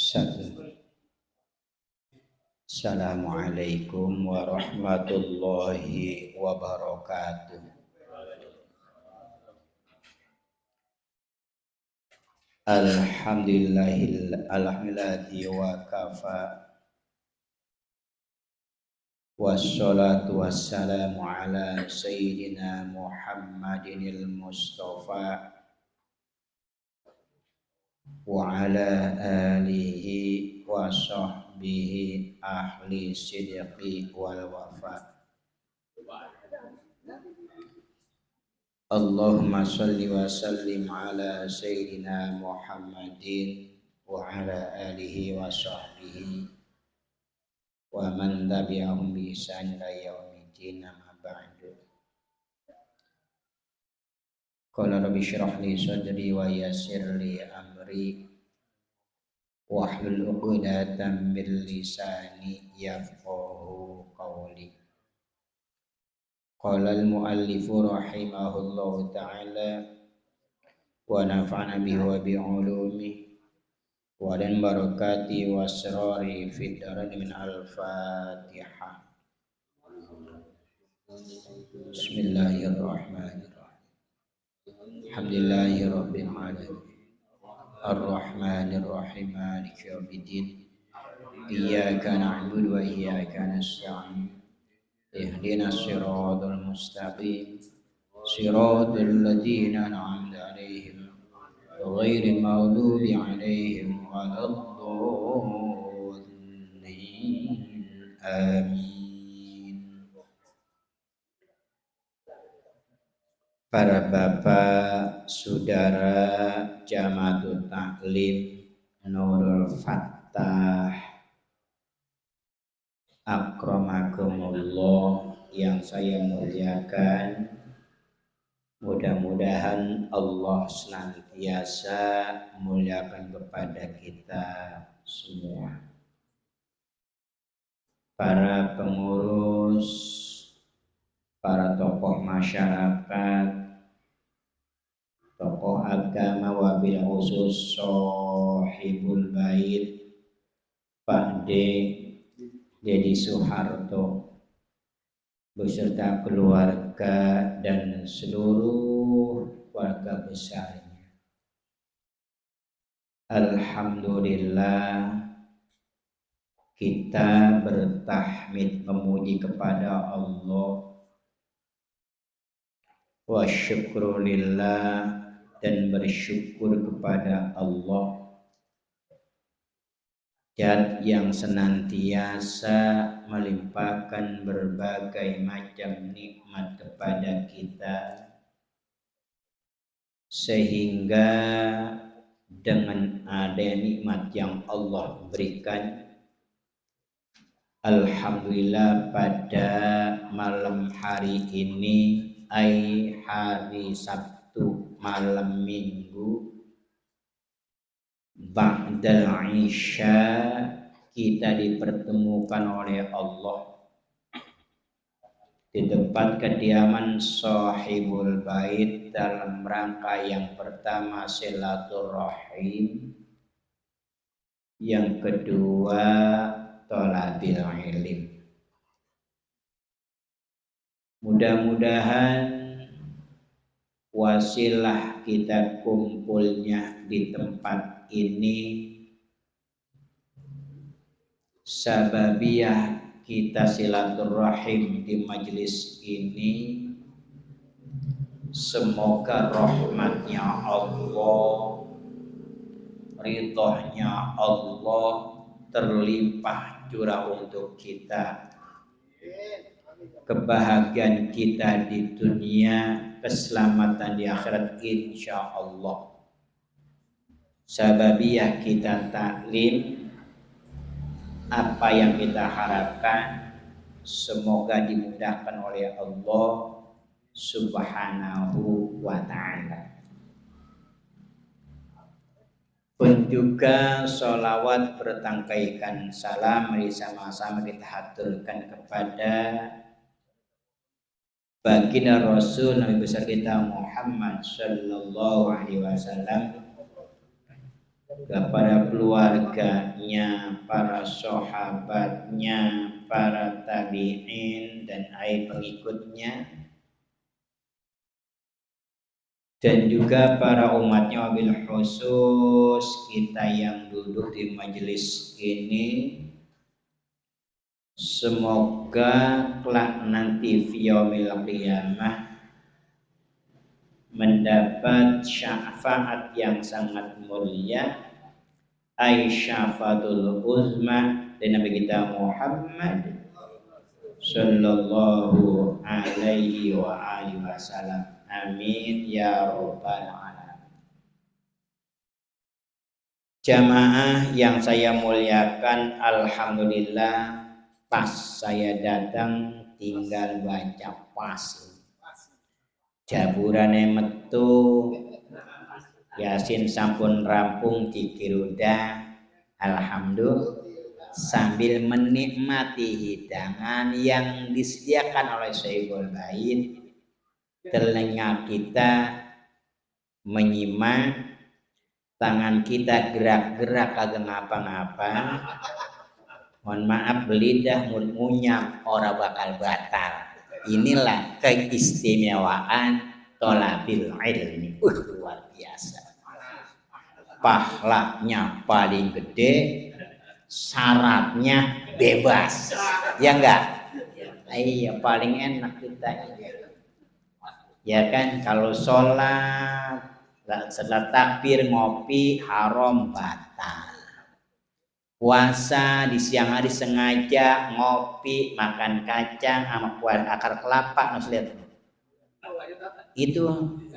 Assalamualaikum warahmatullahi wabarakatuh. Alhamdulillahi wa kafa. Wassalatu wassalamu ala sayyidina Muhammadinil Mustafa wa ala alihi wa sahbihi ahli sidqi wal wafa. Allahumma salli wa sallim ala sayyidina Muhammadin wa ala alihi wa sahbihi wa man tabi'ahum bi ihsan ila yaumiddin, amma ba'du. Qala rabbi shrah li sadri wa yassir li amri wahlul 'uqdatam min lisani yafqahu qawli. Qala al-muallifu rahimahullahu ta'ala wa nafa'ana bihi wa bi 'ulumihi wa dan barakati wa asrari fid darin min al-Fatihah. Bismillahirrahmanirrahim. Alhamdulillahi rabbil alamin. Ar-Rahmanir Rahim, Maliki yaumiddin. Iyyaka na'budu wa iyyaka nasta'in. Ihdinas siratal mustaqim. Siratal ladzina an'amta 'alaihim ghairil maghdubi 'alaihim waladdallin. Amin. Para bapak, saudara Jamaatul Taklim Nurul Fattah, akramakumullah yang saya muliakan, mudah-mudahan Allah senantiasa muliakan kepada kita semua. Para pengurus, para tokoh masyarakat, tokoh agama, wabil khusus Sohibul Bait Pak Dedi Soeharto beserta keluarga dan seluruh keluarga besarnya. Alhamdulillah, kita bertahmid memuji kepada Allah wa syukrulillah, dan bersyukur kepada Allah dan yang senantiasa melimpahkan berbagai macam nikmat kepada kita, sehingga dengan ada nikmat yang Allah berikan, alhamdulillah pada malam hari ini, hari Sabtu malam Minggu ba'dal Isya, kita dipertemukan oleh Allah di tempat kediaman Sohibul Bait dalam rangka yang pertama silaturahim, yang kedua thalabil ilm. Mudah-mudahan wasilah kita kumpulnya di tempat ini, sababiyah kita silaturahim di majelis ini, semoga rahmatnya Allah, ridhonya Allah terlimpah curah untuk kita. Kebahagiaan kita di dunia, keselamatan di akhirat insya Allah. Sababiyah kita taklim, apa yang kita harapkan semoga dimudahkan oleh Allah Subhanahu wa ta'ala. Pun juga sholawat bertangkaikan salam mari sama-sama kita haturkan kepada baginda Rasul Nabi besar kita Muhammad sallallahu alaihi wasallam, kepada keluarganya, para sahabatnya, para tabi'in dan pengikutnya, dan juga para umatnya, wabil khusus kita yang duduk di majelis ini. Semoga kelak nanti fi yaumil qiyamah mendapat syafaat yang sangat mulia, ai syafaatul uzma dari Nabi kita Muhammad sallallahu alaihi wa alihi wasallam. Amin ya rabbal alamin. Jamaah yang saya muliakan, alhamdulillah pas saya datang tinggal baca pas. Jaburane metu, Yasin sampun rampung dikiruda, alhamdulillah, sambil menikmati hidangan yang disediakan oleh Syekhul Bait. Telinga kita menyimak, tangan kita gerak-gerak kagak ngapa-ngapa. Mohon maaf, lidah ngunyah ora bakal batal. Inilah keistimewaan tholabil ilmi. Luar biasa. Pahlanya paling gede, syaratnya bebas. Ya enggak? Iya, paling enak kita ini. Ya kan, kalau sholat setelah takbir ngopi haram batal. Puasa di siang hari sengaja ngopi makan kacang sama kuah akar kelapa, harus lihat itu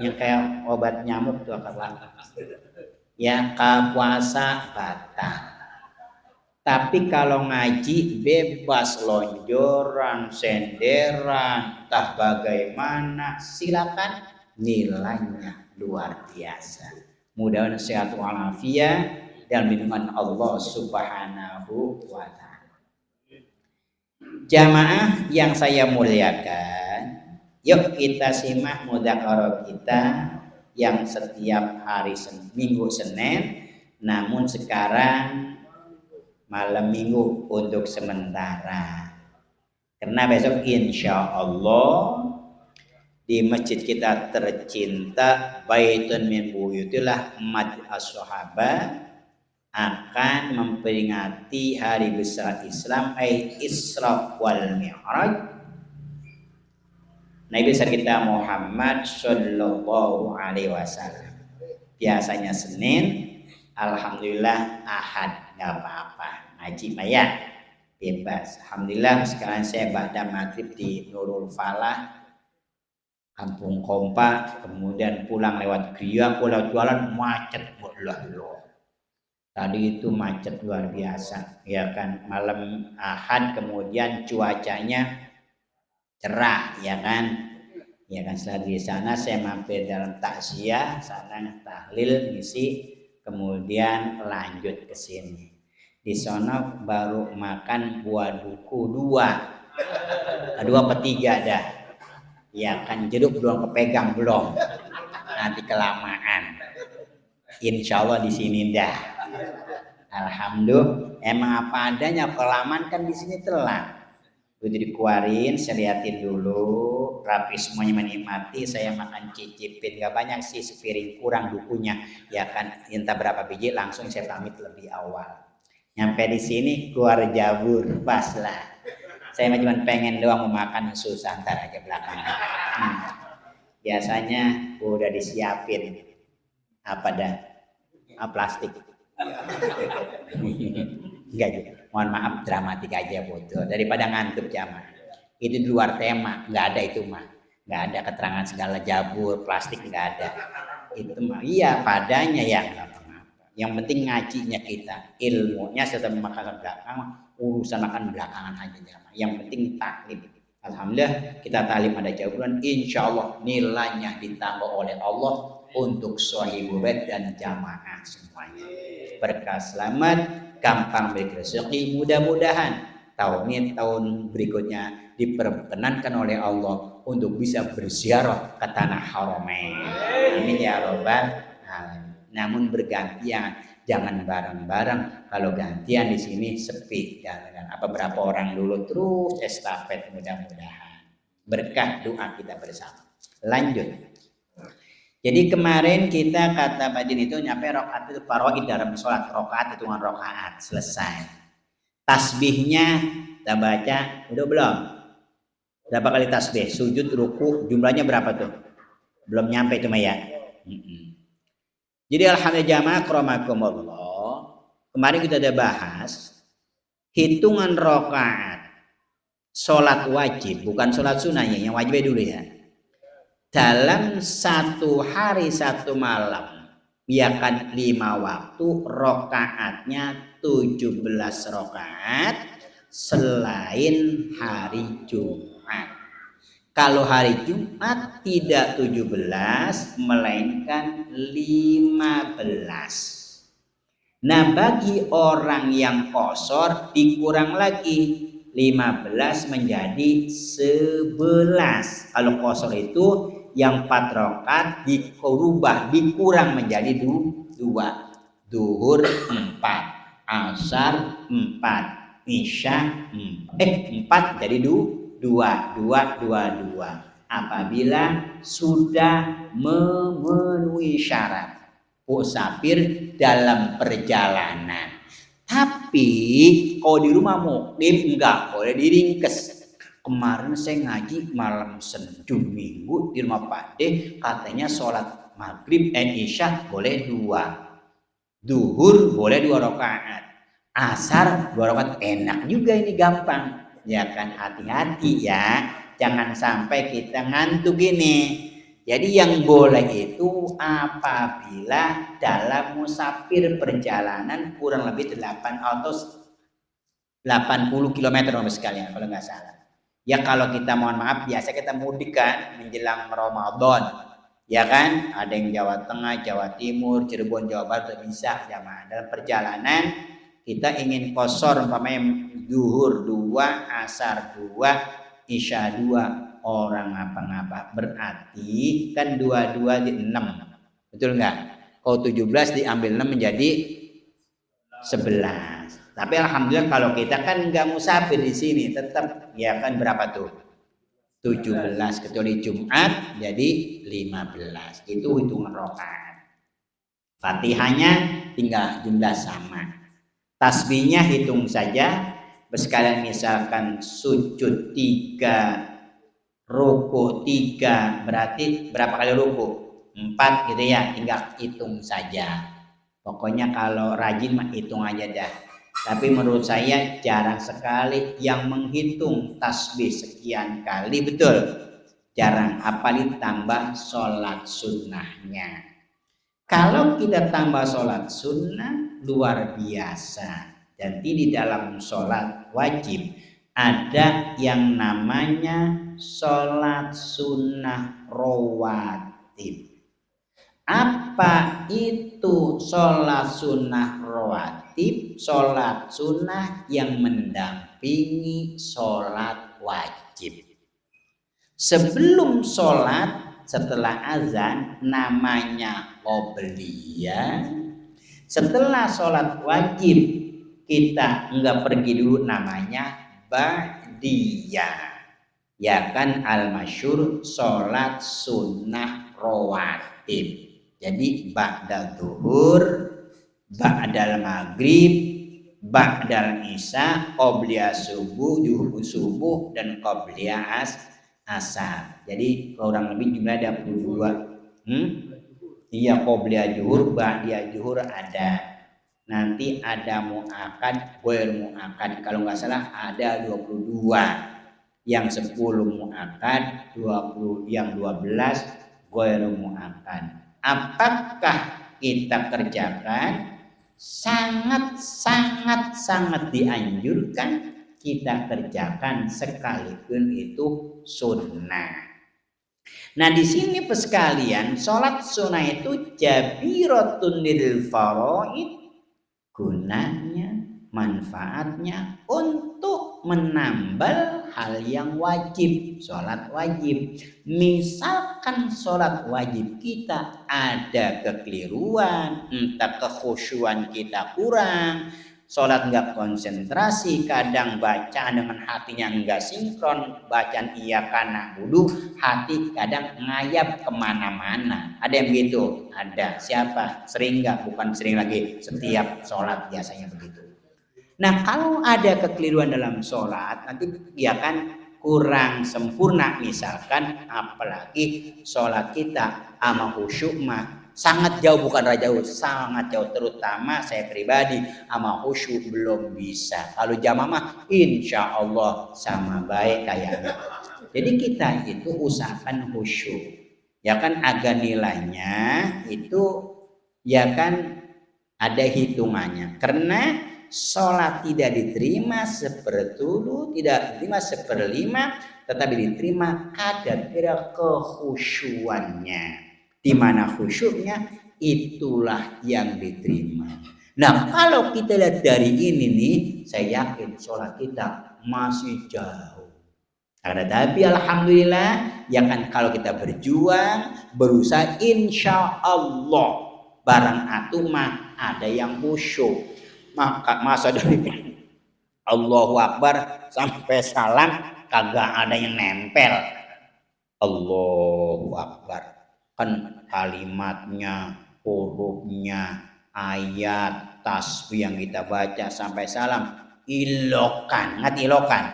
yang kayak obat nyamuk tuh akar kelapa ya, puasa batal. Tapi kalau ngaji bebas lonjoran, senderan, entah bagaimana, silakan, nilainya luar biasa. Mudah-mudahan sehat walafiat dan lindungan Allah Subhanahu wa ta'ala. Jamaah yang saya muliakan, yuk kita simak mudzakarah kita yang setiap hari Minggu Senin, namun sekarang malam Minggu untuk sementara. Karena besok insya Allah di masjid kita tercinta Baitun min Buyutillah Masjid As-Sahabah akan memperingati hari besar Islam, Isra wal Mi'raj, Nabi besar kita Muhammad sallallahu alaihi wasallam. Biasanya Senin, alhamdulillah Ahad, nggak apa-apa, ngaji maya bebas. Alhamdulillah sekarang saya ba'da maghrib di Nurul Falah Kampung Kompak, kemudian pulang lewat Gria, pulang jualan macet loh. Tadi itu macet luar biasa, ya kan, malam Ahad, kemudian cuacanya cerah, ya kan. Setelah di sana saya mampir dalam takziah, sana tahlil, ngisi, kemudian lanjut ke sini. Di sana baru makan buah duku dua apa tiga dah, ya kan, jeruk belum kepegang belum, nanti kelamaan. Insya Allah di sini dah. Alhamdulillah, emang apa adanya, kelamaan kan di sini telat. Udah dikeluarin, saya liatin dulu, rapi semuanya, menikmati, saya makan cicipin, gak banyak sih, sepiring kurang dukunya, ya kan, entah berapa biji, langsung saya pamit lebih awal. Nyampe di sini keluar jabur, pas lah. Saya cuma pengen doang mau makan, susah, ntar aja belakangan. Biasanya udah disiapin apa dah? Plastik. Enggak juga. Mohon maaf, dramatik aja bodoh. Daripada ngantuk jamaah. Itu di luar tema, nggak ada itu mah. Nggak ada keterangan segala jabur, plastik nggak ada. Itu mah iya padanya ya. Yang penting ngajinya kita, ilmunya setelah makan belakang, urusan makan belakangan aja jamaah. Yang penting taklim. Alhamdulillah kita taklim ada jawaban, insya Allah nilainya ditambah oleh Allah untuk Shahibul Bait dan jamaah semuanya. Berkah selamat, gampang rezeki, mudah-mudahan tahun berikutnya diperkenankan oleh Allah untuk bisa berziarah ke tanah Haramain. Amin ya rabbal alamin. Namun bergantian, jangan bareng-bareng. Kalau gantian di sini sepi, jangan apa berapa orang dulu terus estafet, mudah-mudahan berkah doa kita bersama. Lanjut. Jadi kemarin kita kata Pak Din itu nyampe rakaat itu faraid dalam sholat, rakaat hitungan rakaat selesai. Tasbihnya kita baca udah belum? Berapa kali tasbih? Sujud, ruku, jumlahnya berapa tuh? Belum nyampe cuma ya. Jadi alhamdulillah jamaah akramakumullah. Kemarin kita udah bahas hitungan rakaat sholat wajib, bukan sholat sunnahnya, yang wajibnya dulu ya. Dalam satu hari satu malam, ya kan 5 waktu, rakaatnya 17 rakaat selain hari Jumat. Kalau hari Jumat tidak 17 melainkan 15. Nah, bagi orang yang qashar dikurang lagi 15 menjadi 11. Kalau qashar itu yang 4 rakaat dikurang menjadi 2. Duhur 4, asar 4, isya 4 jadi 2. Apabila sudah memenuhi syarat musafir dalam perjalanan. Tapi kalau di rumah mukim enggak boleh diringkes. Kemarin saya ngaji malam Senin Minggu di rumah Pak D, katanya sholat maghrib isya boleh 2, duhur boleh 2 rakaat, asar 2 rakaat. Enak juga ini, gampang ya kan. Hati-hati ya, jangan sampai kita ngantuk ini. Jadi yang boleh itu apabila dalam musafir perjalanan kurang lebih 8 atau 80 km sekalian kalau nggak salah. Ya kalau kita mohon maaf biasa kita mudik kan menjelang Ramadan. Ya kan, ada yang Jawa Tengah, Jawa Timur, Cirebon, Jawa Barat bisa jamaah. Dalam perjalanan kita ingin qashar umpamanya zuhur 2, asar 2, isya 2, orang apa-apa. Berarti kan 22 di 6. Betul enggak? Kalau 17 diambil 6 menjadi 11. Tapi alhamdulillah kalau kita kan nggak musafir di sini, tetap ya kan berapa tuh? 17 kecuali Jumat jadi 15. Itu hitungan rakaat. Fatihahnya tinggal jumlah sama. Tasbihnya hitung saja. Sekalian misalkan sujud 3, ruku 3, berarti berapa kali ruku? 4 gitu ya, tinggal hitung saja. Pokoknya kalau rajin mah hitung aja dah. Tapi menurut saya jarang sekali yang menghitung tasbih sekian kali, betul? Jarang, apalagi tambah sholat sunnahnya. Kalau kita tambah sholat sunnah luar biasa. Jadi di dalam sholat wajib ada yang namanya sholat sunnah rawatib. Apa itu sholat sunnah rawatib? Sholat sunnah yang mendampingi sholat wajib. Sebelum sholat, setelah azan namanya qobliyah. Setelah sholat wajib kita enggak pergi dulu namanya ba'diyah. Ya kan al-masyhur sholat sunnah rawatib. Jadi ba'da zuhur, ba'dal maghrib, ba'dal isya, qobliyah subuh, juhur subuh, dan qobliyah asar. Jadi kurang lebih jumlahnya ada 22. Iya, qobliyah juhur, ba'diyah juhur ada. Nanti ada mu'akad, ghair mu'akad. Kalau nggak salah ada 22. Yang 10 mu'akad, 20, yang 12 ghair mu'akad. Apakah kita kerjakan? Sangat dianjurkan kita kerjakan sekalipun itu sunnah. Nah di sini sekalian, sholat sunnah itu jabiratun lil faraid, gunanya, manfaatnya untuk menambal hal yang wajib, sholat wajib. Misalkan sholat wajib kita ada kekeliruan, entah kekhusyuan kita kurang, sholat nggak konsentrasi, kadang bacaan dengan hatinya nggak sinkron, bacaan iya kana budu, hati kadang ngayap kemana-mana. Ada yang begitu? Ada. Siapa? Sering nggak? Bukan sering lagi, setiap sholat biasanya begitu. Nah, kalau ada kekeliruan dalam sholat, nanti ya kan kurang sempurna. Misalkan apalagi sholat kita sama khusyuk mah sangat jauh, bukan jauh, sangat jauh. Terutama saya pribadi sama khusyuk belum bisa. Kalau jamaah mah insya Allah sama baik kayaknya. Jadi kita itu usahakan khusyuk. Ya kan agar nilainya itu ya kan ada hitungannya. Karena sholat tidak diterima sepertulu, tidak diterima seperlima, tetapi diterima kadar kekhusyuannya. Di mana khusyuknya itulah yang diterima. Nah, kalau kita lihat dari ini nih, saya yakin sholat kita masih jauh. Tapi alhamdulillah, ya kan kalau kita berjuang, berusaha, insya Allah barang atumah ada yang khusyuk. Maka masa dari Allahu Akbar sampai salam kagak ada yang nempel. Allahu Akbar, kan kalimatnya, hurufnya, ayat, tasbih yang kita baca sampai salam ilokan, ngat ilokan.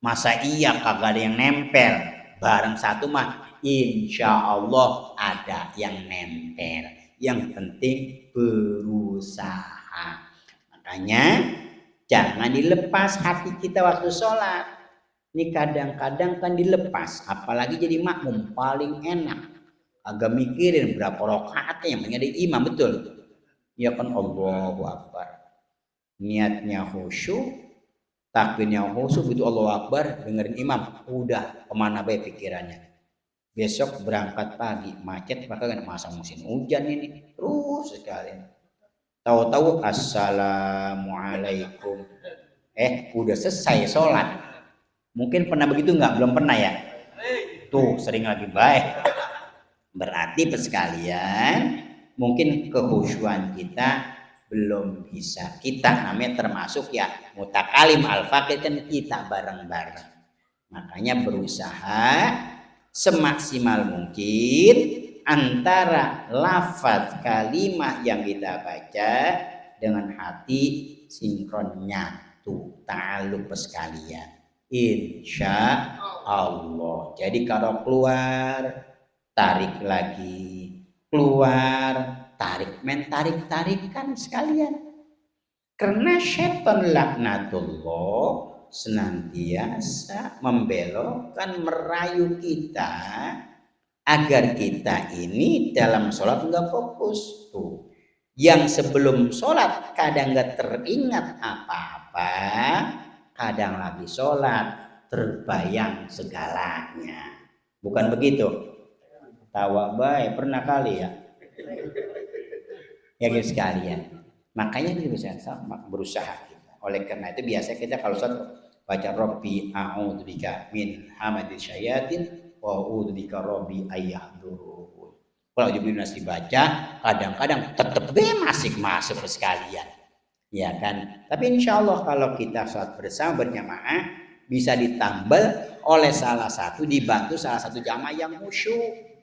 Masa iya kagak ada yang nempel? Barang satu mah insya Allah ada yang nempel. Yang penting berusaha. Makanya jangan dilepas hati kita waktu sholat. Ini kadang-kadang kan dilepas, apalagi jadi makmum paling enak. Agak mikirin berapa rakaatnya yang menjadi imam, betul. Ya kan, Allahu Akbar. Niatnya khusyuk, takbirnya khusyuk, itu Allahu Akbar, dengerin imam, udah kemana baik pikirannya. Besok berangkat pagi, macet, maka kan masa musim hujan ini, terus sekalian. Tahu-tahu assalamualaikum, udah selesai sholat. Mungkin pernah begitu nggak? Belum pernah ya? Tuh sering lagi baik. Berarti sekalian mungkin kekhusyuan kita belum bisa. Kita namanya termasuk ya mutakalim al-faqih, kan kita bareng-bareng. Makanya berusaha semaksimal mungkin antara lafaz kalimat yang kita baca dengan hati sinkronnya, tuh ta'alluq sekalian. Insya Allah. Jadi kalau keluar tarik lagi, keluar tarik, main tarik-tarikan sekalian. Karena syaitan laknatullah senantiasa membelokkan, merayu kita agar kita ini dalam sholat nggak fokus. Tuh, yang sebelum sholat kadang nggak teringat apa-apa, kadang lagi sholat terbayang segalanya. Bukan begitu? Tawa baik, pernah kali ya? Ya gitu sekalian. Makanya kita berusaha. Oleh karena itu biasa kita kalau sholat baca Rabbi a'udzubika min hamadis syayatin wa a'udzubika Rabbi ayyahdurun. Kalau Jibril dibaca, kadang-kadang tetap masih masuk sekalian. Ya kan? Tapi insya Allah kalau kita sholat bersama berjamaah bisa ditambal oleh salah satu, dibantu salah satu jamaah yang khusyuk.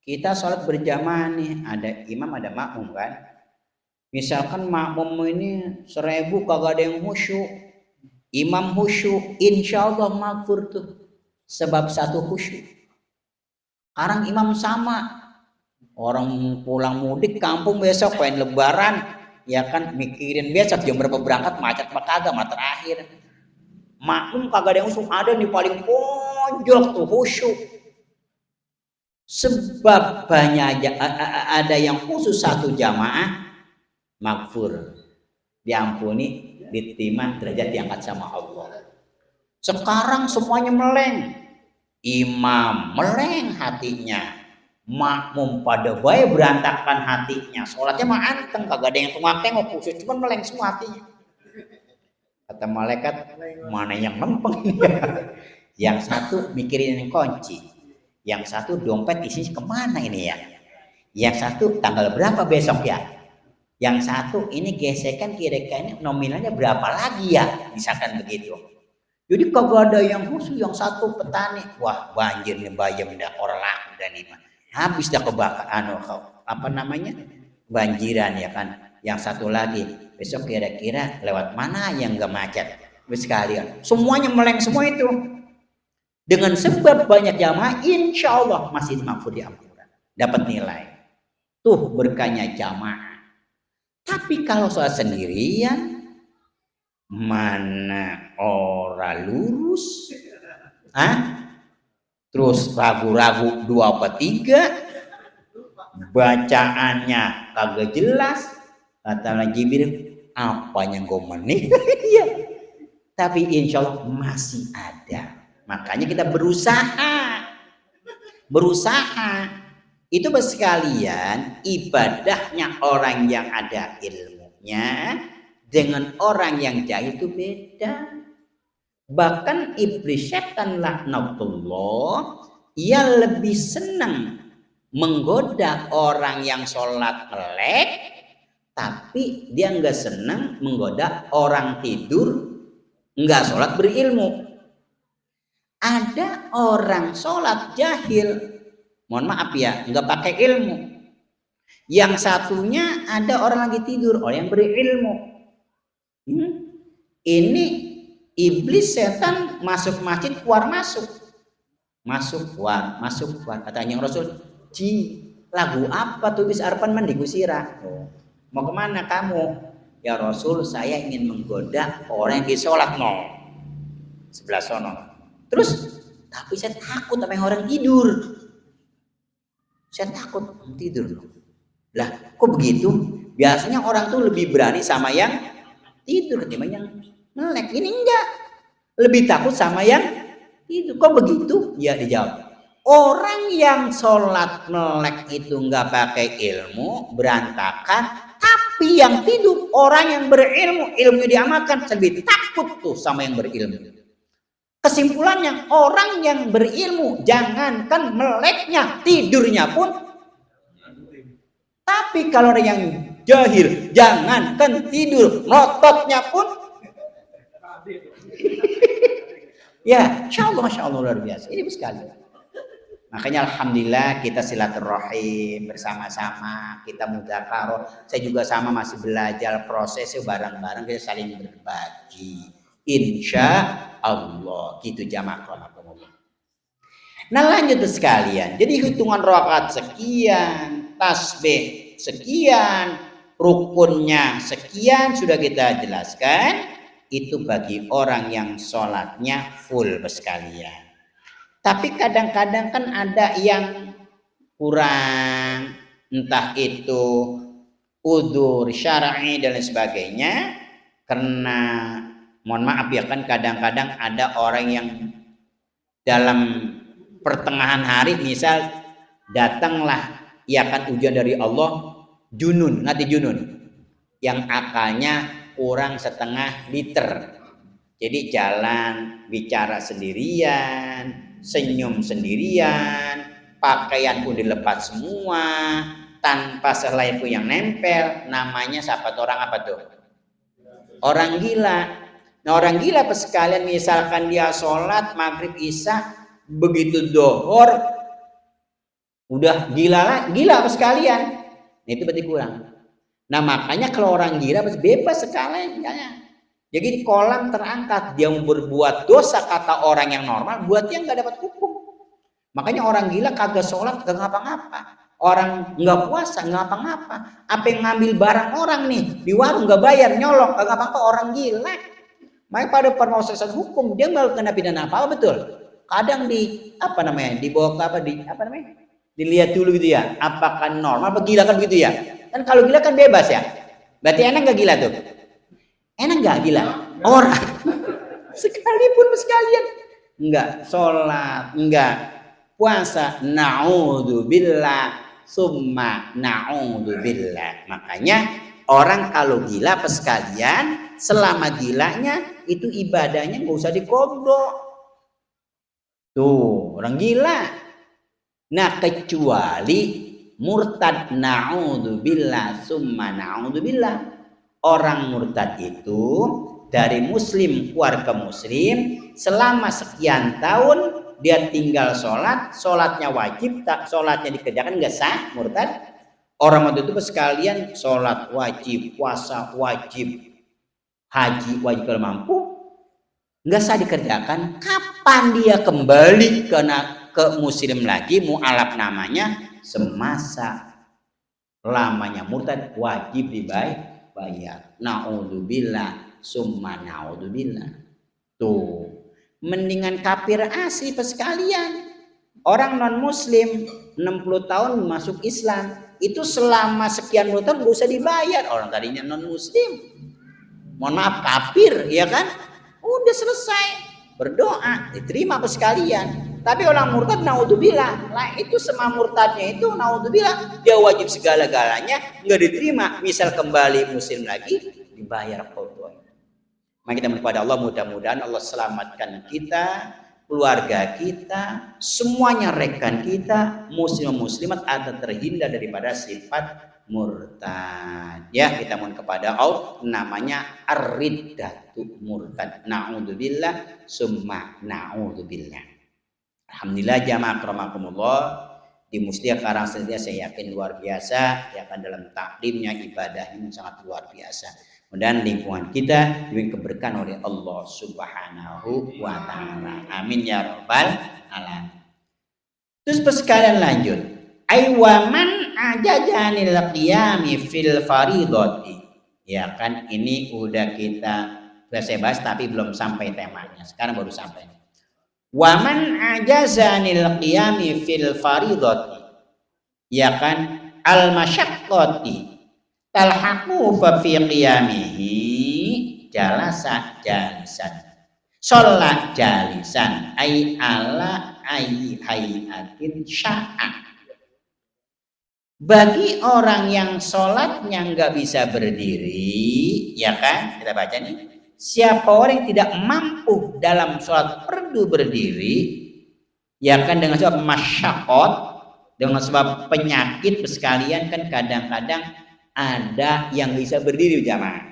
Kita sholat berjamaah nih, ada imam ada makmum kan. Misalkan makmum ini 1000 kagak ada yang khusyuk, imam khusyuk, insya Allah maghfur tuh. Sebab satu khusyuk. Sekarang imam sama, orang pulang mudik kampung besok pengen lebaran, ya kan mikirin besok jam berapa berangkat, macet apa kagak, mah terakhir. Makmum kagak ada yang khusyuk, ada di paling pojok tuh khusyuk. Sebab banyak ada yang khusus satu jamaah maghfur, diampuni, diterima, derajat diangkat sama Allah. Sekarang semuanya meleng, imam meleng hatinya, makmum pada baik berantakan hatinya, sholatnya mah anteng, kagak ada yang tengok-tengok khusyuk, cuma meleng semua hatinya. Kata malaikat, mana yang lempeng? Yang satu mikirin yang kunci, yang satu dompet isinya kemana ini ya, yang satu tanggal berapa besok ya, yang satu ini gesekan kira-kira nominalnya berapa lagi ya, misalkan begitu. Jadi kagak ada yang khusus, yang satu petani, wah banjir nih bayam dah orang laku dan ini habis dah kebakaran, apa namanya, banjiran ya kan. Yang satu lagi besok kira-kira lewat mana yang gak macet, sekalian semuanya meleng semua itu. Dengan sebab banyak jamaah, insya Allah masih mampu diampunan, dapat nilai. Tuh berkahnya jamaah. Tapi kalau soal sendirian, mana orang lurus, terus ragu-ragu 2 apa 3, bacaannya kagak jelas, kata Jibril, apanya gue menih. Tapi insya Allah masih ada. Makanya kita berusaha itu sekalian. Ibadahnya orang yang ada ilmunya dengan orang yang jahil itu beda. Bahkan iblis setan laknatullah, ia lebih senang menggoda orang yang sholat melek, tapi dia nggak senang menggoda orang tidur nggak sholat berilmu. Ada orang sholat jahil, mohon maaf ya, nggak pakai ilmu. Yang satunya ada orang lagi tidur, orang yang berilmu. Ini iblis setan masuk masjid, keluar masuk, masuk keluar. Katanya Rasul, lagu apa tuh bis arpan mandi gusira? Mau kemana kamu? Ya Rasul, saya ingin menggoda orang yang di sholat sebelah sono. Terus, tapi saya takut sama yang orang tidur. Saya takut tidur. Lah, kok begitu? Biasanya orang tuh lebih berani sama yang tidur ketimbang yang melek. Ini enggak. Lebih takut sama yang tidur. Kok begitu? Ya dijawab. Orang yang sholat melek itu enggak pakai ilmu, berantakan. Tapi yang tidur, orang yang berilmu, ilmunya diamalkan, lebih takut tuh sama yang berilmu. Kesimpulannya, orang yang berilmu jangankan meleknya, tidurnya pun. Tapi kalau orang yang jahil, jangankan tidur, nototnya pun. Ya, insya Allah, masya Allah luar biasa. Ini sekali. Makanya alhamdulillah kita silaturahim bersama-sama, kita mudzakarah. Saya juga sama masih belajar prosesnya bareng-bareng, kita saling berbagi. Insya Allah gitu jamaah. Nah lanjut sekalian. Jadi hitungan rakaat sekian, tasbih sekian, rukunnya sekian sudah kita jelaskan. Itu bagi orang yang sholatnya full sekalian. Tapi kadang-kadang kan ada yang kurang, entah itu udzur syar'i dan lain sebagainya. Karena mohon maaf ya kan kadang-kadang ada orang yang dalam pertengahan hari misal datanglah ya kan ujian dari Allah, junun, nanti junun yang akalnya kurang setengah liter. Jadi jalan bicara sendirian, senyum sendirian, pakaian pun dilepas semua, tanpa selai pun yang nempel. Namanya siapa orang apa tuh? Orang gila. Nah orang gila pas sekalian misalkan dia sholat maghrib isya begitu dohor udah gila apa sekalian. Nah, itu berarti kurang. Nah makanya kalau orang gila bebas sekalian. Jadi kolam terangkat, dia berbuat dosa kata orang yang normal, buat dia nggak dapat hukum. Makanya orang gila kagak sholat, kagak ngapa-ngapa. Orang nggak puasa, nggak ngapa-ngapa. Apa yang ngambil barang orang nih di warung nggak bayar, nyolong, kagak apa-apa, orang gila. Makanya pada proses hukum dia nggak kena pidana apa betul. Kadang dibawa ke dilihat dulu gitu ya, apakah normal, apa gila kan gitu ya. Kan kalau gila kan bebas ya. Berarti enak nggak gila tuh? Enak nggak gila? Orang sekalipun sekalian nggak sholat, nggak puasa, na'udzubillah, summa na'udzubillah. Makanya Orang kalau gila sekalian, selama gilanya itu ibadahnya nggak usah dikodok. Tuh, orang gila. Nah, kecuali murtad, na'udzubillah summa na'udzubillah. Orang murtad itu dari muslim keluar ke muslim selama sekian tahun dia tinggal sholat, sholatnya wajib, tak sholatnya dikerjakan nggak sah, murtad. Orang waktu itu sekalian sholat wajib, puasa wajib, haji wajib kalau mampu, nggak sah dikerjakan. Kapan dia kembali ke muslim lagi, mu'alaf namanya, semasa lamanya murtad wajib dibayar. Na'udzubillah summa na'udzubillah. Tuh, mendingan kafir asli sekalian. Orang non muslim 60 tahun masuk Islam, itu selama sekian puluh tahun gak usah dibayar. Orang tadinya non muslim, mohon maaf kafir, ya kan? Udah selesai, berdoa diterima sekalian. Tapi orang murtad naudzubillah, lah itu semua murtadnya itu naudzubillah, dia wajib segala-galanya nggak diterima. Misal kembali muslim lagi dibayar qadha. Maka kita kepada Allah, mudah-mudahan Allah selamatkan kita, keluarga kita, semuanya rekan kita, muslim muslimat ada terhindar daripada sifat murtad. Ya, kita mohon kepada Allah, namanya ar-riddatu murtad. Na'udzubillah summa na'udzubillah. Alhamdulillah jamaah akramakumullah, di Musliah Karangsetia saya yakin luar biasa, ya kan, dalam taklimnya ibadah ini sangat luar biasa. Dan lingkungan kita diberi keberkahan oleh Allah Subhanahu wa taala. Amin ya rabbal alamin. Terus sekalian lanjut. Aywaman ajajanil qiyami fil faridati. Ya kan, ini udah saya bahas tapi belum sampai temanya. Sekarang baru sampai. Waman ajazanil qiyami fil faridati, ya kan, al masyaqqati talhaqu fa fi qiyamihi jalasa jalisan, sholat jalisan, ay ala ay hayatin sya'a. Bagi orang yang sholatnya nggak bisa berdiri, ya kan, kita baca nih, siapa orang yang tidak mampu dalam sholat fardu berdiri, ya kan, dengan sebab masyaqqat, dengan sebab penyakit sekalian, kan kadang-kadang ada yang bisa berdiri jamaah.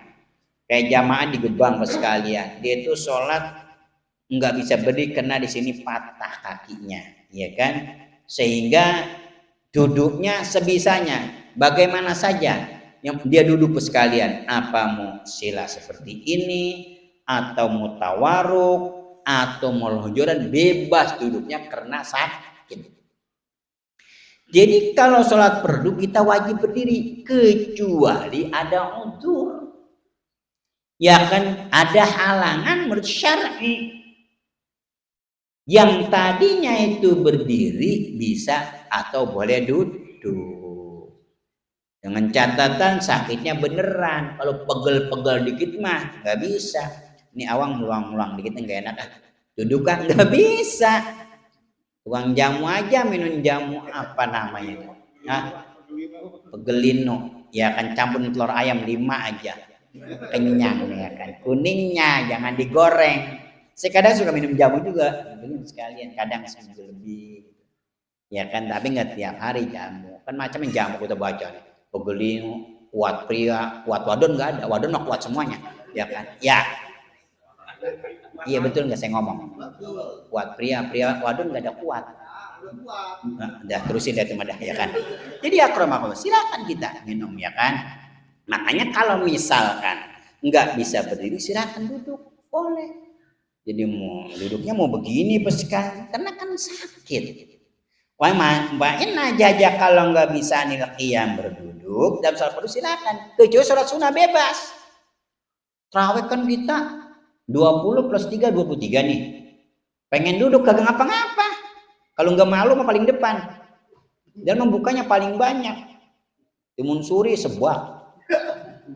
Kayak jamaah di Gebang sekalian, dia itu sholat nggak bisa berdiri karena di sini patah kakinya, ya kan, sehingga duduknya sebisanya, bagaimana saja yang dia duduk sekalian, apa mau sila seperti ini, atau mau tawaruk, atau mau lonjoran, bebas duduknya karena sakit. Jadi kalau sholat fardu kita wajib berdiri kecuali ada udzur, ya kan, ada halangan menurut syar'i. Yang tadinya itu berdiri bisa atau boleh duduk, dengan catatan sakitnya beneran. Kalau pegel-pegel dikit mah nggak bisa. Ini awang meluang-meluang dikit nggak enak, duduk kan nggak bisa. Tukang jamu aja minum jamu apa namanya, pegelino, ya kan, campur telur ayam 5 aja kenyang, ya kan. Kuningnya jangan digoreng. Saya kadang suka minum jamu juga, minum sekalian, kadang seminggu lebih, ya kan, tapi nggak tiap hari jamu. Kan macamnya jamu kita baca nih, pegelino, kuat pria, kuat wadon nggak ada, wadon mah kuat semuanya, ya kan, ya, iya betul nggak saya ngomong, kuat pria wadon nggak ada kuat. Nah, udah terusin deh teman-teman, ya kan. Jadi akramakumullah, silakan kita minum, ya kan. Makanya kalau misalkan nggak bisa berdiri, silakan duduk, boleh. Jadi mau duduknya mau begini pesekan, karena kan sakit. Wah, mbak aja kalau nggak bisa nih qiyam berduduk dalam sholat fardu silakan. Kecuali sholat sunnah bebas. Tarawih kan kita 20 plus 3 23 nih. Pengen duduk kagak ngapa-ngapa. Kalau nggak malu mah paling depan. Dan membukanya paling banyak. Timun suri sebuah.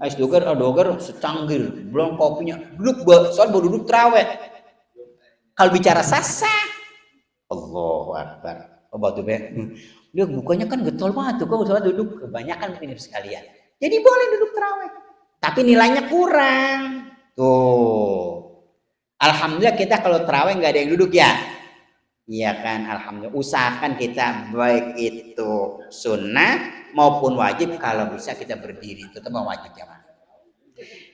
Ais doger secangkir, belum kopinya. Duduk soal baru duduk tarawih. Kalau bicara sasa, Allahu Akbar. Oh batu be. Dia bukanya kan getol banget tuh, kok sholat duduk kebanyakan ini sekalian. Jadi boleh duduk tarawih. Tapi nilainya kurang. Tuh. Alhamdulillah kita kalau tarawih nggak ada yang duduk ya. Iya kan, alhamdulillah. Usahakan kita baik itu sunnah maupun wajib, kalau bisa kita berdiri, itu mah wajib ya.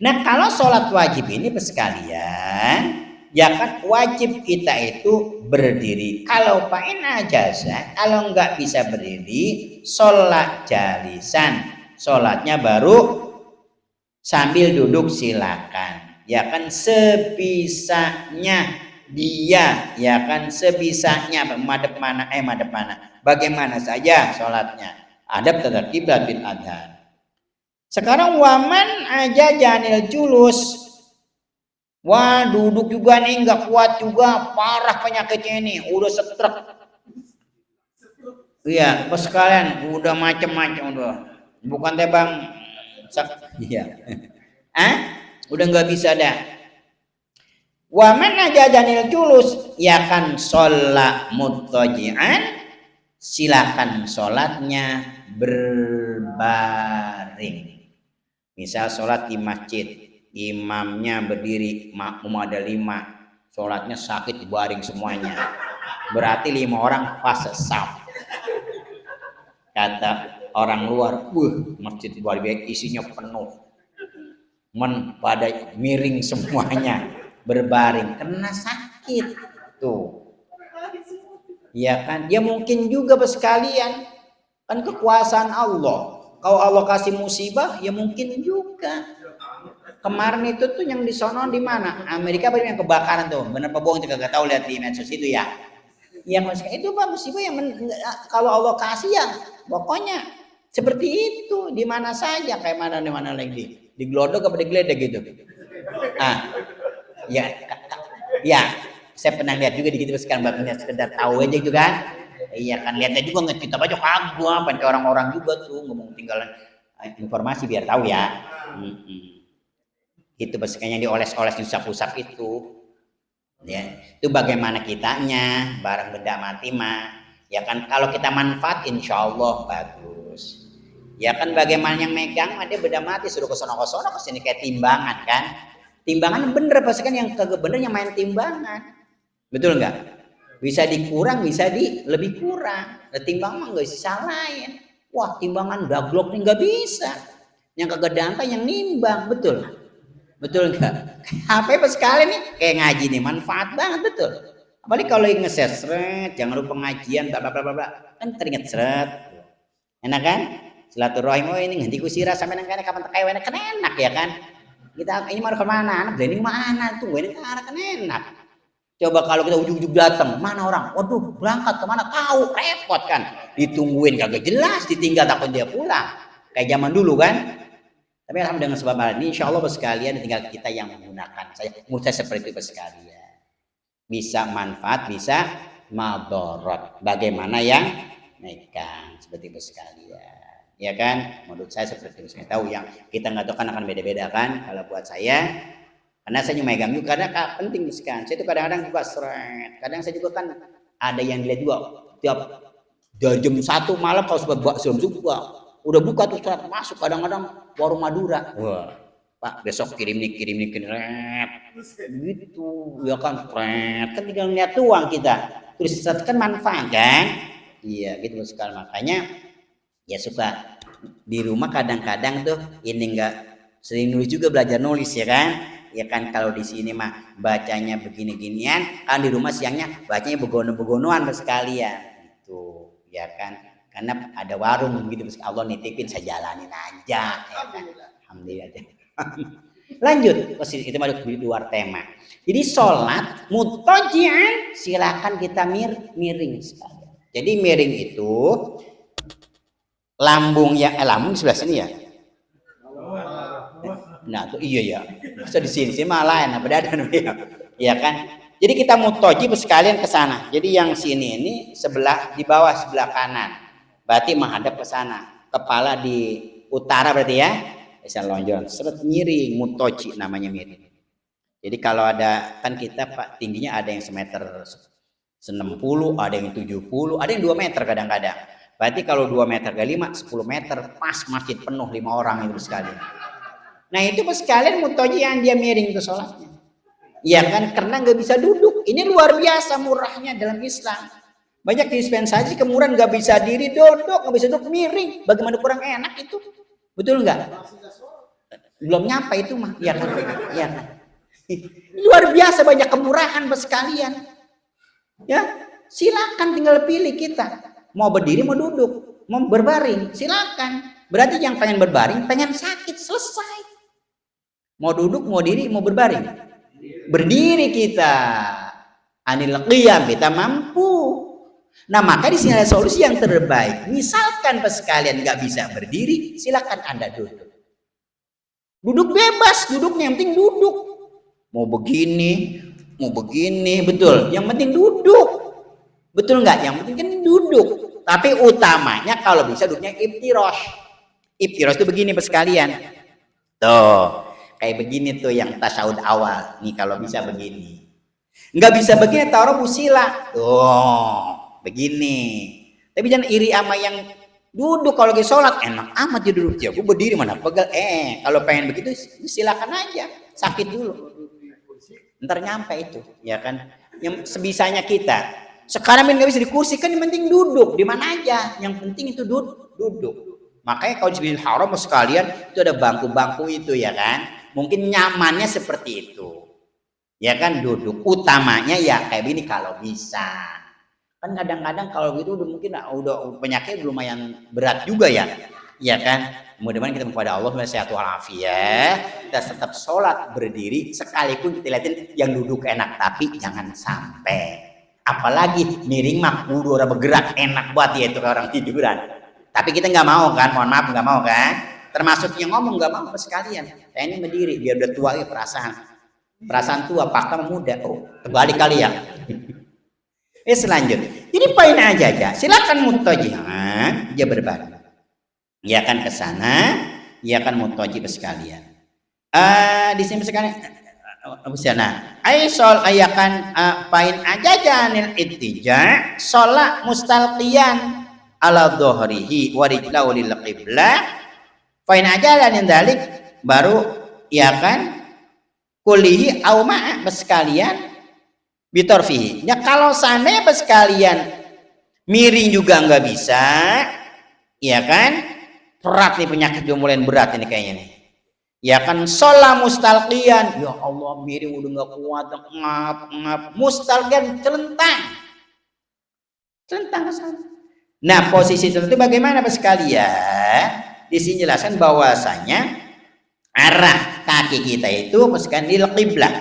Nah kalau sholat wajib ini sekalian, ya kan wajib kita itu berdiri. Kalau pain ajazah, kalau nggak bisa berdiri, sholat jalisan, sholatnya baru sambil duduk silakan. Ya kan sebisanya dia, ya kan sebisanya madep mana, bagaimana saja sholatnya. Adab tata kiblat bil adhan. Sekarang waman aja janil julus. Wah duduk juga nih nggak kuat juga, parah penyakitnya ini, udah setrek. Iya, pas sekalian udah macem-macem udah. Bukan teh bang, iya. Udah nggak bisa dah. Waman aja janil julus, ya kan sholat muttaji'an, silakan sholatnya berbaring. Misal sholat di masjid, imamnya berdiri, makmum ada 5, sholatnya sakit baring semuanya, berarti 5 orang fase saf. Kata orang luar, masjid baring isinya penuh, pada miring semuanya, berbaring karena sakit tuh. Ya kan, ya mungkin juga sekalian kan kekuasaan Allah. Kalau Allah kasih musibah, ya mungkin juga. Kemarin itu tuh yang di sono di mana? Amerika yang kebakaran tuh. Bener apa bohong kita nggak tahu, lihat di medsos itu ya. Ya maksudnya itu Pak musibah yang kalau Allah kasih ya pokoknya seperti itu di mana saja, kayak mana di mana lagi. Di glodok apa di geledek gitu. Ya, saya pernah lihat juga di gitu sekarang bapaknya sekedar tahu aja gitu kan. Iya kan lihatnya juga nggak kita baca kagum apa ke orang-orang juga tuh ngomong tinggalan informasi biar tahu ya. Itu basicnya dioles-oles usap-usap itu. Ya, itu bagaimana kitanya barang benda mati mah. Ya kan kalau kita manfaat insya Allah bagus. Ya kan bagaimana yang megang ada benda mati suruh ke sono kesini kayak timbangan kan. Timbangan bener pasti kan yang kagak bener yang main timbangan. Betul nggak? Bisa dikurang, bisa lebih kurang. Nah, timbang mah nggak bisa lain. Wah timbangan daglok nih nggak bisa. Yang kagak dangka yang nimbang, betul? Betul nggak? Apa sekali nih kayak ngaji nih manfaat banget betul. Apalagi kalau nge-share seret, jangan lupa pengajian, bla bla bla bla, kan teringat seret. Enak kan? Silaturahim ini nganti kusira sampai nangkane kapan tekai kan enak ya kan? Kita ini mau kemana? Anak ini mana? Tunggu ini ke arah kan enak. Coba kalau kita ujung-ujung datang, mana orang? Waduh, berangkat kemana? Tahu, repot kan? Ditungguin kagak jelas, ditinggal takut dia pulang. Kayak zaman dulu kan? Tapi alhamdulillah dengan sebab ini, insya Allah sekalian tinggal kita yang menggunakan. Menurut saya seperti itu sekalian. Bisa manfaat, bisa madorot. Bagaimana yang megang seperti itu sekalian. Ya kan? Menurut saya seperti itu. Saya tahu yang kita nggak tahu kan akan beda-beda kan. Kalau buat saya, karena saya megang juga karena penting sekali. Saya itu kadang-kadang juga seret. Kadang saya juga kan ada yang dilihat juga tiap jam 1 malam kalau sebelum subuh udah buka tuh seret masuk kadang-kadang warung Madura. Wah, Pak besok kirim nih gitu ya kan kan tinggal lihat uang kita. Terus kan manfaat kan? Iya gitu sekali makanya. Ya suka di rumah kadang-kadang tuh ini enggak sering nulis juga belajar nulis ya kan kalau di sini mah bacanya begini-ginian kan di rumah siangnya bacanya begono-begonoan sekalian gitu ya kan karena ada warung gitu Allah nitipin saya jalanin aja ya kan alhamdulillah. Lanjut itu mah di luar tema. Jadi sholat muttaji'an silakan kita miring sekalian. Jadi miring itu lambung lambung sebelah sini ya. Nah tuh iya ya. Masa di sini mah lain apa dadan ya kan. Jadi kita mutoji sekalian ke sana. Jadi yang sini ini sebelah di bawah sebelah kanan. Berarti menghadap ke sana. Kepala di utara berarti ya. Bisa lonjoran seret miring mutoji namanya miring. Jadi kalau ada kan kita Pak tingginya ada yang 1,60 m, ada yang 70, ada yang 2 meter kadang-kadang. Berarti kalau 2 meter kali 5, 10 meter, pas masjid penuh 5 orang itu sekalian. Nah itu sekalian mutojian dia miring ke sholatnya. Ya kan, karena nggak bisa duduk. Ini luar biasa murahnya dalam Islam. Banyak dispensasi kemudian nggak bisa diri duduk, nggak bisa duduk miring. Bagaimana kurang enak itu? Betul nggak? Belum nyampe itu mah, ya kan? Ya kan? Luar biasa banyak kemurahan sekalian. Ya, silakan tinggal pilih kita. Mau berdiri, mau duduk, mau berbaring, silakan. Berarti yang pengen berbaring, pengen sakit, selesai. Mau duduk, mau diri, mau berbaring. Berdiri kita. Anil qiyam, kita mampu. Nah, maka di sini ada solusi yang terbaik. Misalkan pas kalian nggak bisa berdiri, silakan Anda duduk. Duduk bebas, duduknya yang penting duduk. Mau begini, betul. Yang penting duduk. Betul nggak? Yang penting kan duduk. Tapi utamanya kalau bisa duduknya iftirosh. Iftirosh itu begini pas kalian. Tuh, kayak begini tuh yang tasyahud awal. Nih kalau bisa begini. Nggak bisa begini taruh busila. Tuh, begini. Tapi jangan iri sama yang duduk kalau lagi sholat. Enak amat dia duduk. Ya, gue berdiri mana pegel. Kalau pengen begitu silakan aja. Sakit dulu. Ntar nyampe itu, ya kan? Yang sebisanya kita. Sekarang nggak bisa di kursi kan, yang penting duduk di mana aja. Yang penting itu duduk. Makanya kalau di Haram sekalian itu ada bangku-bangku itu, ya kan? Mungkin nyamannya seperti itu, ya kan? Duduk. Utamanya ya kayak gini kalau bisa. Kan kadang-kadang kalau gitu udah penyakit lumayan berat juga ya, ya kan? Mudah-mudahan kita kepada Allah sehat walafiat. Kita tetap sholat berdiri, sekalipun kita lihatin yang duduk enak, tapi jangan sampai. Apalagi miring mah kudu orang bergerak, enak buat ya itu orang tiduran. Tapi kita nggak mau kan, mohon maaf nggak mau kan. Termasuk yang ngomong nggak mau sekalian. Saya ini berdiri biar udah tua ya perasaan tua, fakta muda. Oh, terbalik kali ya. Selanjutnya. Jadi poin aja. Silakan mutojihan, dia berbalik. Ya kan ke sana, ya kan mutoji sekalian. Di sini sekalian. Nah, sol ayakan pain aja janil ittija sholat mustalqiyan ala dhuhrihi wa rijlahu lil qiblah. Pain aja dan dalik baru ya kan kulihi au ma'a sekalian bitorfihi. Ya kalau sana sekalian miring juga nggak bisa, ya kan? Berat nih penyakit udah mulai berat ini kayaknya nih. Ya kan sholat mustalqiyan, ya Allah miring udah nggak kuat, ngap mustalqiyan celentang ke sana. Nah posisi itu bagaimana Pak sekalian? Di sini jelaskan bahwasanya arah kaki kita itu sekalian di qiblah.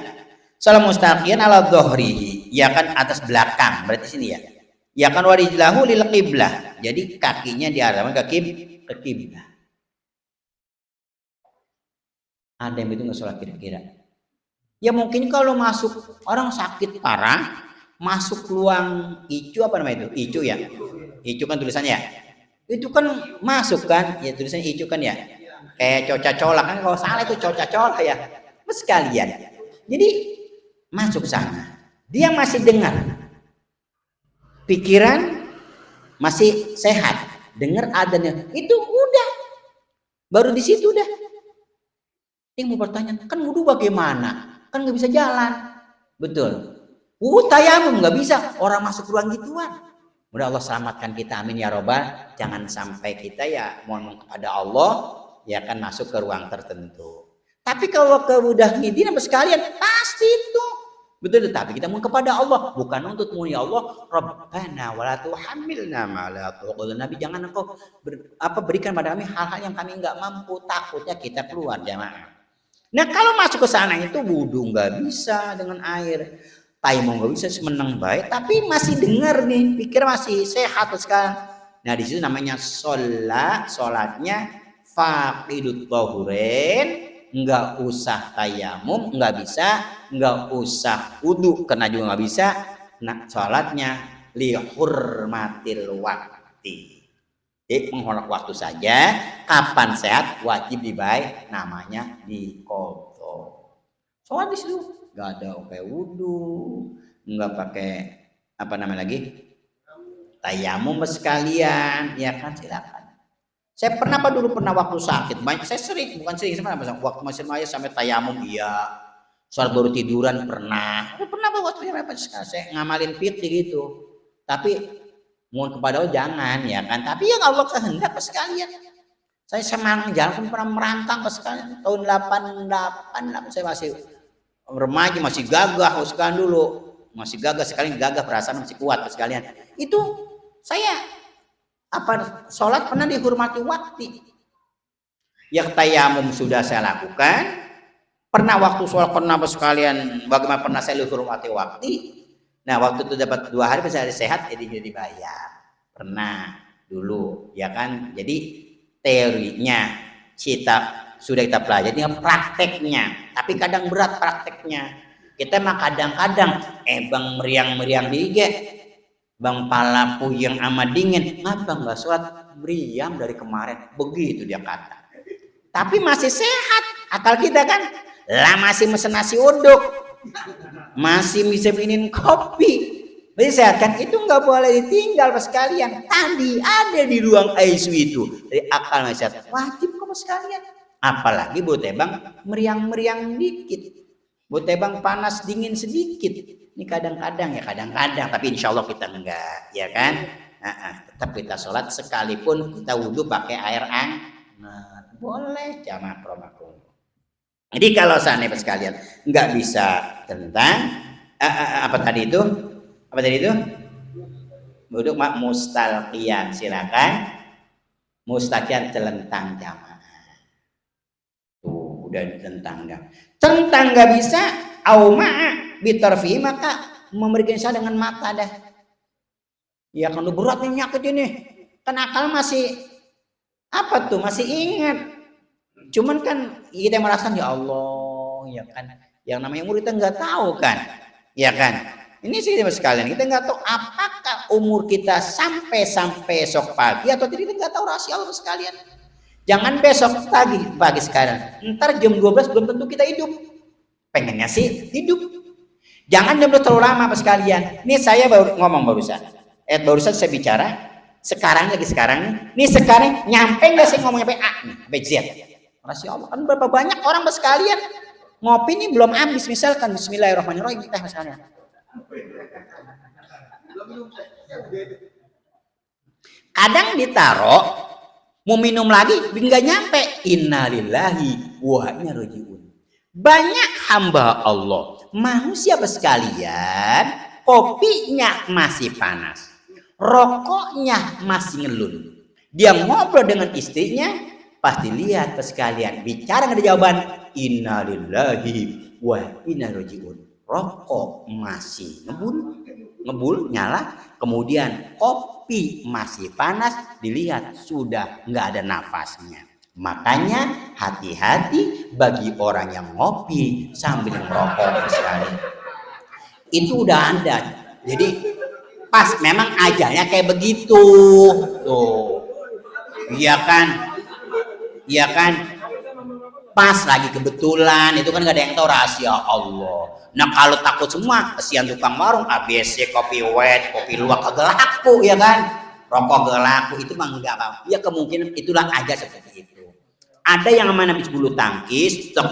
Sholat mustalqiyan ala dhuhrihi, ya kan atas belakang, berarti sini ya. Ya kan warijlahu lil qiblah, jadi kakinya diarahkan ke qiblah. Ada yang itu nggak sholat kira-kira? Ya mungkin kalau masuk orang sakit parah, masuk ruang ICU apa namanya itu? ICU ya? ICU kan tulisannya ya? Itu kan masuk kan? Ya tulisannya ICU kan ya? Kayak coca-cola kan, kalau salah itu coca-cola ya. Mas sekalian. Jadi masuk sana. Dia masih dengar. Pikiran masih sehat. Dengar adanya. Itu udah. Baru di situ udah. Yang mau bertanya, kan wudhu bagaimana? Kan nggak bisa jalan. Betul. Tayamum nggak bisa. Orang masuk ruang gituan. Mudah Allah selamatkan kita. Amin ya robbal. Jangan sampai kita ya mohon kepada Allah ya kan masuk ke ruang tertentu. Tapi kalau ke udah ngidin apa sekalian pasti itu. Betul, tapi kita mohon kepada Allah, bukan untuk muni Allah Rabbana wala tuhammilna ma la taqul. Nabi jangan engkau berikan pada kami hal-hal yang kami enggak mampu, takutnya kita keluar jamaah. Nah kalau masuk ke sana itu wudhu nggak bisa dengan air, taimum nggak bisa, semenang baik, tapi masih dengar nih, pikir masih sehat sekarang. Nah di situ namanya sholatnya faqidut tahurin, nggak usah tayamum, nggak bisa, nggak usah wudhu karena juga nggak bisa. Nah sholatnya lihurmatil wakti. Jadi menghormat waktu saja, kapan sehat wajib dibaik, namanya diqodho. Soal di situ nggak ada pakai wudhu, nggak pakai apa namanya lagi tayamum sekalian, ya kan, silakan. Saya pernah dulu waktu sakit, banyak saya sering, bukan sering sebenarnya, waktu masih maya sampai tayamum iya, soal baru tiduran pernah waktu saya ngamalin fikih gitu. Tapi mohon kepada Allah jangan, ya kan, tapi yang Allah kehendak sekalian. Saya semangat jalan pernah merantang sekalian tahun 88 saya masih remaja, masih gagah sekalian dulu, masih gagah sekali, gagah perasaan masih kuat sekalian. Itu saya sholat pernah dihormati waktu. Yang tayamum sudah saya lakukan. Pernah waktu sholat pernah sekalian, bagaimana pernah saya dihormati waktu. Nah waktu itu dapat 2 hari saya sehat, jadi bayar. Pernah dulu, ya kan. Jadi teorinya sudah kita pelajari, tinggal prakteknya. Tapi kadang berat prakteknya. Kita mah kadang-kadang bang meriang dikit, bang pala puyeng amat dingin, ngapa nggak sholat meriang dari kemarin, begitu dia kata. Tapi masih sehat akal kita kan, lah masih mesen nasi uduk, masih bisa minum kopi, masih sehat kan. Itu nggak boleh ditinggal pas sekalian. Tadi ada di ruang ICU itu, dari akal masih sehat, wajib kok pas sekalian. Apalagi buat bang meriang dikit, buat bang panas dingin sedikit. Ini kadang-kadang ya kadang-kadang, tapi insya Allah kita enggak, ya kan. Tetap kita sholat sekalipun kita wudhu pakai air hangat, boleh jamaah promakrum. Jadi kalau seandainya sekalian nggak bisa tentang apa tadi itu wudhu mustalqiyan, silakan mustalqiyan celentang jamaah. Tuh udah tentang nggak bisa auma bitarfi, maka memberikan saya dengan mata dah. Ya kan berat nih nyakit ini, kan akal masih masih ingat. Cuman kan kita merasakan ya Allah, ya kan, yang namanya umur kita nggak tahu kan, ya kan. Ini sih sekalian kita nggak tahu apakah umur kita sampai esok pagi atau tidak, kita nggak tahu rahasia Allah sekalian. Jangan besok pagi sekarang, ntar jam 12 belum tentu kita hidup. Pengennya sih hidup. Jangan jam terlalu lama sekalian. Ini saya baru ngomong barusan saya bicara sekarang nih sekarang nyampe nggak sih ngomongnya sampai A nih, sampai Z. Masya Allah, kan berapa banyak orang sekalian ngopi nih belum habis, misalkan Bismillahirrahmanirrahim teh misalnya. Kadang ditaruh mau minum lagi nggak nyampe, innalillahi wa inna ilaihi raji'un. Banyak hamba Allah manusia sekalian, kopinya masih panas, rokoknya masih ngelun, dia ngobrol dengan istrinya, pasti lihat sekalian bicara nggak ada jawaban, innalillahi wa inna ilaihi raji'un. Rokok masih ngebul nyala, kemudian kopi masih panas, dilihat sudah nggak ada nafasnya. Makanya hati-hati bagi orang yang ngopi sambil merokok sekali. Itu udah ada. Jadi pas memang ajalnya kayak begitu. Tuh. Iya kan? Pas lagi kebetulan, itu kan gak ada yang tahu rahasia Allah. Nah kalau takut semua, kesian tukang warung, ABC, kopi wet, kopi luwak kagak laku, ya kan? Rokok gak laku, itu mah enggak apa. Ya kemungkinan itulah aja seperti itu. Ada yang namanya bulu tangkis, tek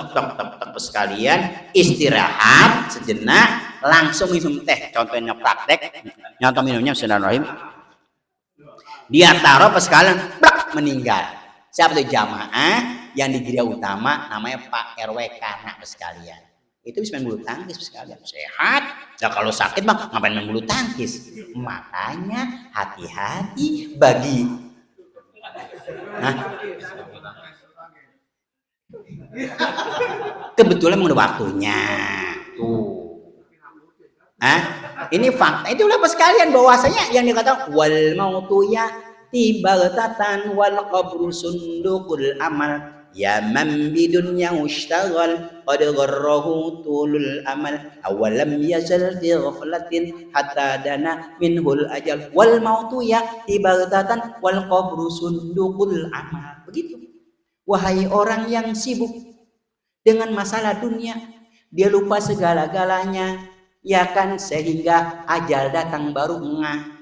sekalian, istirahat sejenak, langsung minum teh. Contohnya praktek, nyontoh minumnya Bismillahirrahmanirrahim. Dia taruh pas sekalian, blak, meninggal. Siapa itu jamaah yang di gereja utama namanya Pak RW Karena sekalian. Itu bisa main bulu tangkis sekalian, sehat. Nah kalau sakit bang ngapain main bulu tangkis? Makanya hati-hati bagi kebetulan udah waktunya tuh. Ini fakta. Itulah sekalian bahwasanya yang dikatakan wal mautu ya'ti baghtatan wal qabru sundukul amal. Ya man bidunya mushtaghal qad gharrahu tulul amal awalam yazal fi ghaflatin hatta dana minhul ajal wal mautu ya'ti baghtatan wal qabru sundukul amal. Begitu. Wahai orang yang sibuk dengan masalah dunia, dia lupa segala-galanya, ya kan, sehingga ajal datang baru ngah.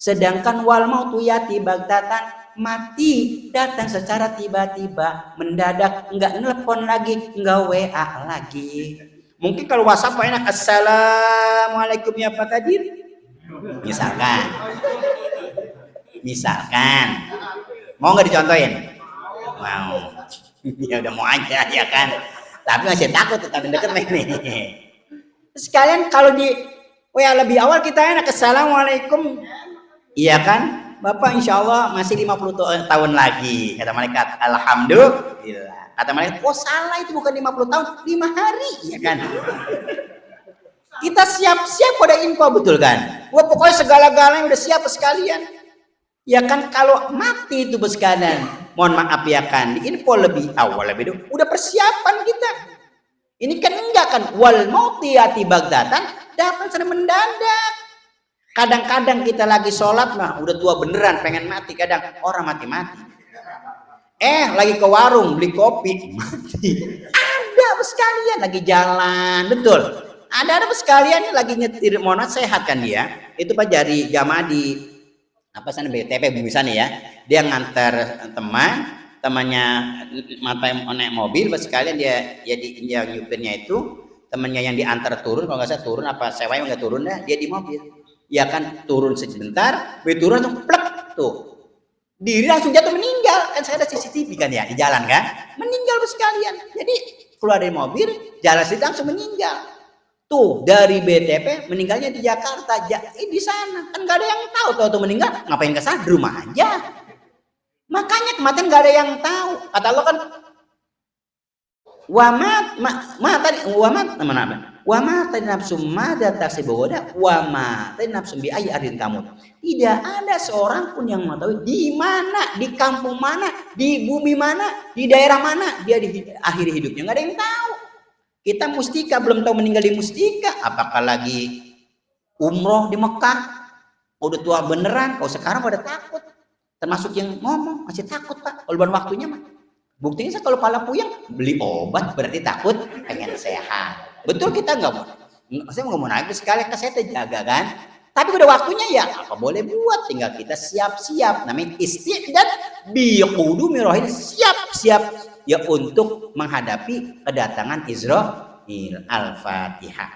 Sedangkan wal mautu yati baghtatan, mati datang secara tiba-tiba, mendadak, enggak nelpon lagi, enggak WA lagi. Mungkin kalau WhatsApp enak, assalamualaikum ya Pak Kadir, misalkan mau nggak dicontohin? Mau. Ya udah mau aja ya kan, tapi masih takut tetap deket nih. Sekalian kalau di WA lebih awal kita enak, assalamualaikum, iya kan Bapak, insya Allah masih 50 tahun lagi, kata malaikat. Alhamdulillah. Kata malaikat, oh salah, itu bukan 50 tahun, 5 hari, ya kan. Kita siap-siap pada info, betul kan. Wah, pokoknya segala-galanya udah siap sekalian, ya kan. Kalau mati itu sekalian, mohon maaf ya kan, di info lebih awal, lebih dulu, udah persiapan kita. Ini kan enggak kan, wal mauti yati baghtatan, datang secara mendadak. Kadang-kadang kita lagi sholat mah udah tua beneran pengen mati, kadang orang mati-mati. Lagi ke warung beli kopi mati. Ada sekalian lagi jalan, betul. Ada sekalian lagi nyetir monat sehat kan dia. Itu Pak Jari jamaah di apa sana BTP Bumi sana ya. Dia ngantar temannya naik mobil, pas sekalian dia nyupirnya itu temannya yang diantar turun, kalau nggak salah turun apa sewanya nggak turun dah, dia di mobil. Ya kan, turun sebentar, turun langsung plek tuh, diri langsung jatuh meninggal. Kan saya ada CCTV kan ya di jalan kan, meninggal sekalian. Jadi keluar dari mobil, jalan situ langsung meninggal. Tuh dari BTP meninggalnya di Jakarta, di sana kan nggak ada yang tahu tuh meninggal, ngapain ke sana, di rumah aja. Makanya kematian nggak ada yang tahu. Kata Allah kan, wamat tadi nafsu mada taksiboda, wamat tadi nafsu bi ayyi ardin tamut. Tidak ada seorang pun yang mengetahui di mana, di kampung mana, di bumi mana, di daerah mana dia di akhir hidupnya, nggak ada yang tahu. Kita Mustika belum tahu meninggal di Mustika, apakah lagi umroh di Mekah, udah tua beneran. Kalau sekarang pada takut, termasuk yang ngomong masih takut Pak, kalau bukan waktunya mah. Buktinya saya kalau pala puyeng beli obat berarti takut, pengen sehat. Betul, kita nggak mau, saya nggak mau naik sekali ke saya jaga kan. Tapi udah waktunya ya apa boleh buat, tinggal kita siap-siap. Namanya istiqdad biqudumi rohin, siap-siap ya untuk menghadapi kedatangan Israil. Al-Fatihah.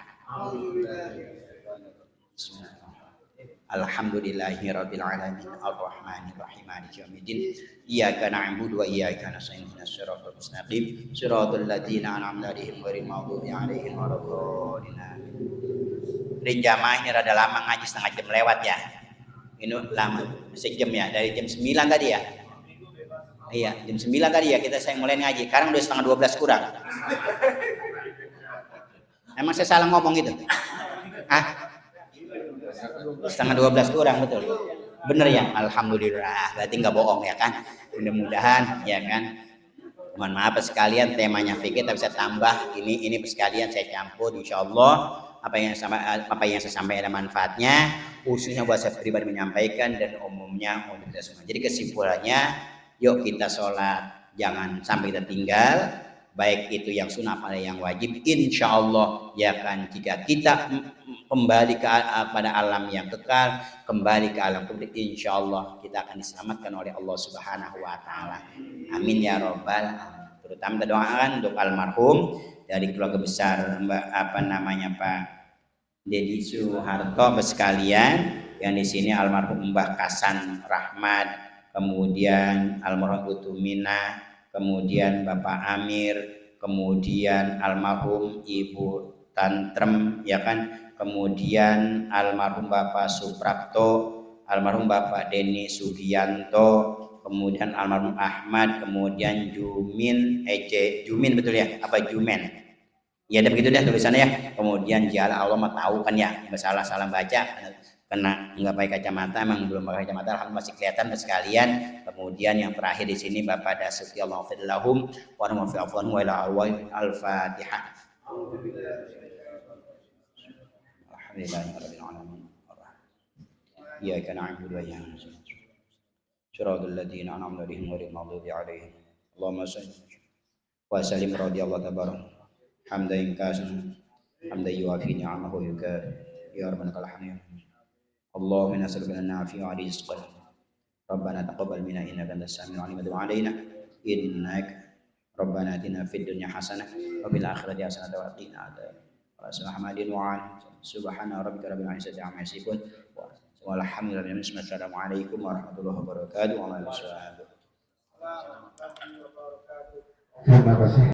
Alhamdulillahirabbil alamin arrahmanir rahim maliki yaumiddin iyyaka na'budu wa iyyaka nasta'in ihdinas siratal mustaqim siratal ladzina an'amta 'alaihim ghairil maghdubi 'alaihim waladdallin. Rin jamaah ini rada lama ngaji, setengah jam lewat ya. Ini lama sejam ya, dari jam 9 tadi ya. Iya, jam 9 tadi ya saya mulai ngaji. Sekarang udah setengah 12 kurang. Emang saya salah ngomong gitu? Setengah 12 kurang, betul. Bener ya, alhamdulillah. Berarti nggak bohong ya kan. Mudah-mudahan ya kan. Mohon maaf sekalian, temanya fikih tapi saya tambah ini sekalian saya campur, insyaallah apa yang saya sampaikan ada manfaatnya, khususnya buat saya pribadi menyampaikan dan umumnya untuk kita semua. Jadi kesimpulannya, yuk kita sholat jangan sampai kita tinggal, baik itu yang sunnah pada yang wajib, insya Allah ya kan. Jika kita kembali pada alam yang kekal, kembali ke alam kubur, insya Allah kita akan diselamatkan oleh Allah Subhanahu Wa Taala. Amin ya robbal alamin. Terutama kita doakan untuk almarhum dari keluarga besar Pak Dedi Soeharto sekalian, yang di sini almarhum Mbah Kasan Rahmat, kemudian almarhum Utumina, kemudian Bapak Amir, kemudian almarhum Ibu Tantrem ya kan, kemudian almarhum Bapak Suprapto, almarhum Bapak Deni Sugianto, kemudian almarhum Ahmad, kemudian Jumin betul ya, apa Jumen ya, ada begitu deh tulisannya ya. Kemudian jala Allah mah tahu kan ya, salah baca kena nggak pakai kacamata, emang belum pakai kacamata, alhamdulillah masih kelihatan sekalian. Kemudian yang terakhir di sini Bapak Dasuki Allahu fidlahum wa nafi afwan wa ila al-Fatihah. Alhamdulillahirabbil alamin. Iyyaka na'budu wa iyyaka nasta'in. Shiratal ladzina an'amta 'alaihim ghairil maghdubi 'alaihim. Allahumma shalli wa sallim radhiyallahu tabaraka hamdan kasan hamdan yuafi ni'amahu yuka ya rabbana lakal hamd Allahumma inna nas'aluka an-nafi'a wa rizqan. Rabbana taqabbal minna innaka antas samiul 'alim wa tub 'alaina innaka Rabbana atina fid dunya hasanah wa fil akhirati hasanah wa qina adzabannar. Subhana rabbika rabbil izzati amma yasifun wa walhamdulillahi Assalamualaikum warahmatullahi wabarakatuh. Terima kasih.